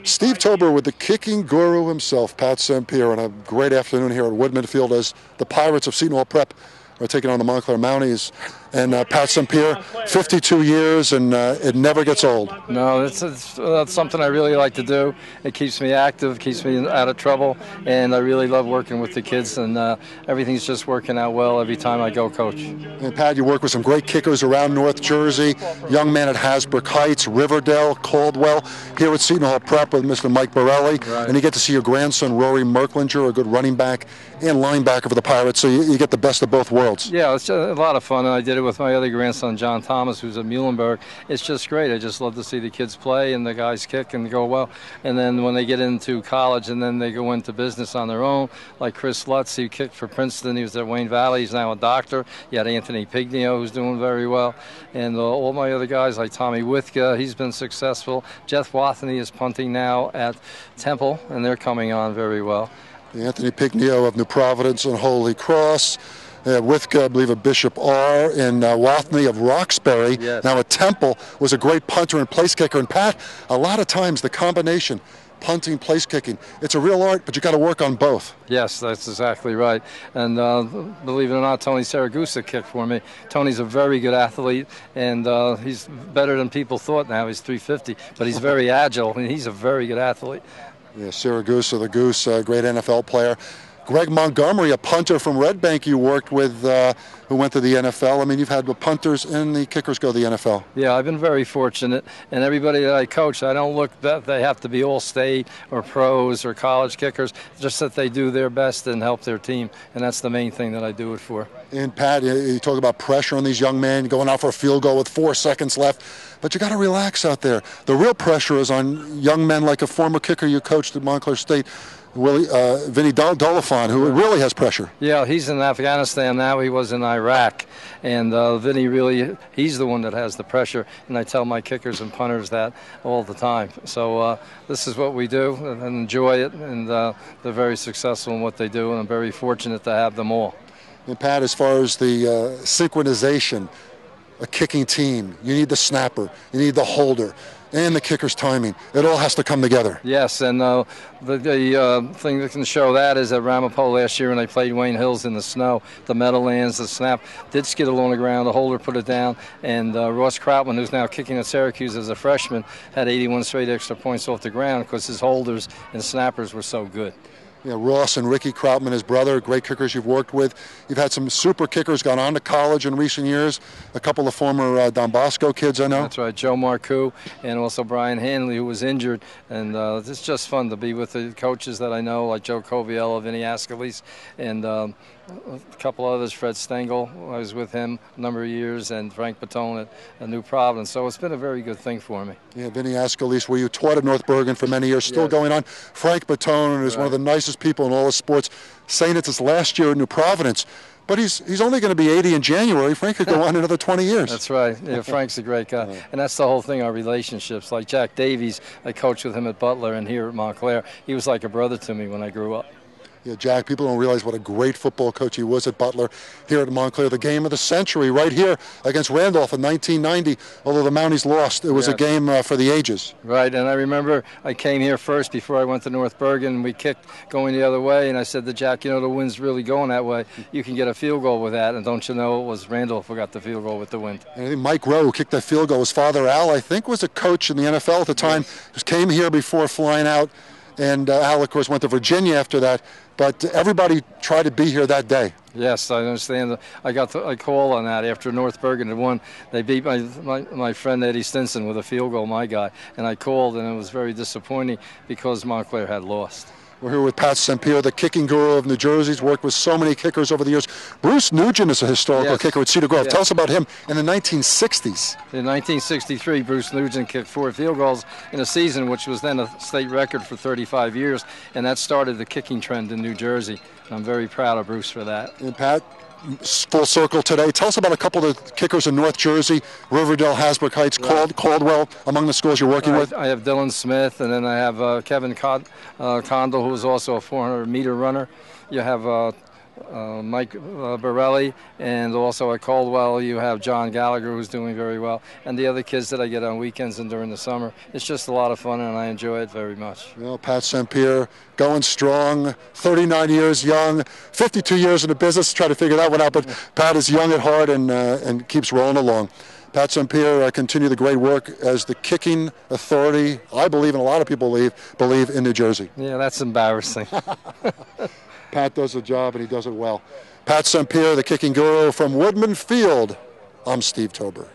Steve Tober with the kicking guru himself, Pat Sempier, on a great afternoon here at Woodman Field as the Pirates of Seton Hall Prep are taking on the Montclair Mounties. And Pat Sempier, 52 years, and it never gets old. No, that's something I really like to do. It keeps me active, keeps me out of trouble, and I really love working with the kids, and everything's just working out well every time I go coach. And Pat, you work with some great kickers around North Jersey, young men at Hasbrook Heights, Riverdale, Caldwell, here at Seton Hall Prep with Mr. Mike Borelli, right. And you get to see your grandson, Rory Merklinger, a good running back and linebacker for the Pirates, so you get the best of both worlds. Yeah, it's just a lot of fun, and I did it with my other grandson, John Thomas, who's at Muhlenberg. It's just great. I just love to see the kids play and the guys kick and go well. And then when they get into college and then they go into business on their own, like Chris Lutz, he kicked for Princeton. He was at Wayne Valley. He's now a doctor. You had Anthony Pignio, who's doing very well. And all my other guys, like Tommy Withka, he's been successful. Jeff Wathney is punting now at Temple, and they're coming on very well. Anthony Pignio of New Providence and Holy Cross. Withka, I believe, of Bishop R. And Wathney of Roxbury, yes. Now at Temple, was a great punter and place kicker. And Pat, a lot of times the combination, punting, place kicking, it's a real art, but you got to work on both. Yes, that's exactly right. And believe it or not, Tony Saragusa kicked for me. Tony's a very good athlete, and he's better than people thought now. He's 350, but he's very agile, and he's a very good athlete. Yeah, Saragusa, the Goose, a great NFL player. Greg Montgomery, a punter from Red Bank you worked with, who went to the NFL. I mean, you've had the punters and the kickers go to the NFL. Yeah, I've been very fortunate. And everybody that I coach, I don't look that they have to be all state or pros or college kickers, just that they do their best and help their team. And that's the main thing that I do it for. And Pat, you talk about pressure on these young men, going out for a field goal with 4 seconds left. But you got to relax out there. The real pressure is on young men like a former kicker you coached at Montclair State, Vinny Dolifon, who really has pressure. Yeah, he's in Afghanistan now. He was in Iraq. And Vinny really, he's the one that has the pressure. And I tell my kickers and punters that all the time. So this is what we do and enjoy it. And they're very successful in what they do. And I'm very fortunate to have them all. And Pat, as far as the synchronization, a kicking team, you need the snapper, you need the holder, and the kicker's timing. It all has to come together. Yes, and the thing that can show that is at Ramapo last year when they played Wayne Hills in the snow, the Meadowlands, the snap did skid along the ground, the holder put it down, and Ross Krautman, who's now kicking at Syracuse as a freshman, had 81 straight extra points off the ground because his holders and snappers were so good. Yeah, Ross and Ricky Krautman, his brother, great kickers you've worked with. You've had some super kickers gone on to college in recent years. A couple of former Don Bosco kids, I know. That's right, Joe Marcoux and also Brian Hanley, who was injured. And it's just fun to be with the coaches that I know, like Joe Coviello, Vinny Ascalis, and a couple others, Fred Stengel. I was with him a number of years, and Frank Batone at New Providence. So it's been a very good thing for me. Yeah, Vinny Ascalis, where you taught at North Bergen for many years, still yes. going on. Frank Batone is one of the nicest people in all of sports, saying it's his last year at New Providence. But he's only going to be 80 in January. Frank could go on another 20 years. That's right. Yeah, Frank's a great guy. And that's the whole thing, our relationships. Like Jack Davies, I coached with him at Butler and here at Montclair. He was like a brother to me when I grew up. Yeah, Jack, people don't realize what a great football coach he was at Butler. Here at Montclair, the game of the century right here against Randolph in 1990. Although the Mounties lost, it was a game for the ages. Right, and I remember I came here first before I went to North Bergen. We kicked going the other way, and I said to Jack, you know, the wind's really going that way. You can get a field goal with that, and don't you know it was Randolph who got the field goal with the wind. And I think Mike Rowe, who kicked that field goal, his father Al, I think, was a coach in the NFL at the time. Just came here before flying out. And Al, of course, went to Virginia after that. But everybody tried to be here that day. Yes, I understand. I got a call on that after North Bergen had won. They beat my friend Eddie Stinson with a field goal, my guy. And I called, and it was very disappointing because Montclair had lost. We're here with Pat Sempier, the kicking guru of New Jersey. He's worked with so many kickers over the years. Bruce Nugent is a historical kicker at Cedar Grove. Tell us about him in the 1960s. In 1963, Bruce Nugent kicked 4 field goals in a season, which was then a state record for 35 years, and that started the kicking trend in New Jersey. And I'm very proud of Bruce for that. And Pat, full circle today. Tell us about a couple of the kickers in North Jersey, Riverdale, Hasbrook Heights, Caldwell, among the schools you're working with. I have Dylan Smith, and then I have Kevin Condell, who is also a 400-meter runner. You have Mike Borelli, and also at Caldwell you have John Gallagher, who's doing very well, and the other kids that I get on weekends and during the summer. It's just a lot of fun, and I enjoy it very much. You know, Pat Sempier going strong, 39 years young, 52 years in the business. Try to figure that one out, but Pat is young at heart and keeps rolling along. Pat Sempier, continue the great work as the kicking authority, I believe, and a lot of people believe in New Jersey. Yeah, that's embarrassing. Pat does the job, and he does it well. Pat Sempier, the kicking guru from Woodman Field. I'm Steve Tober.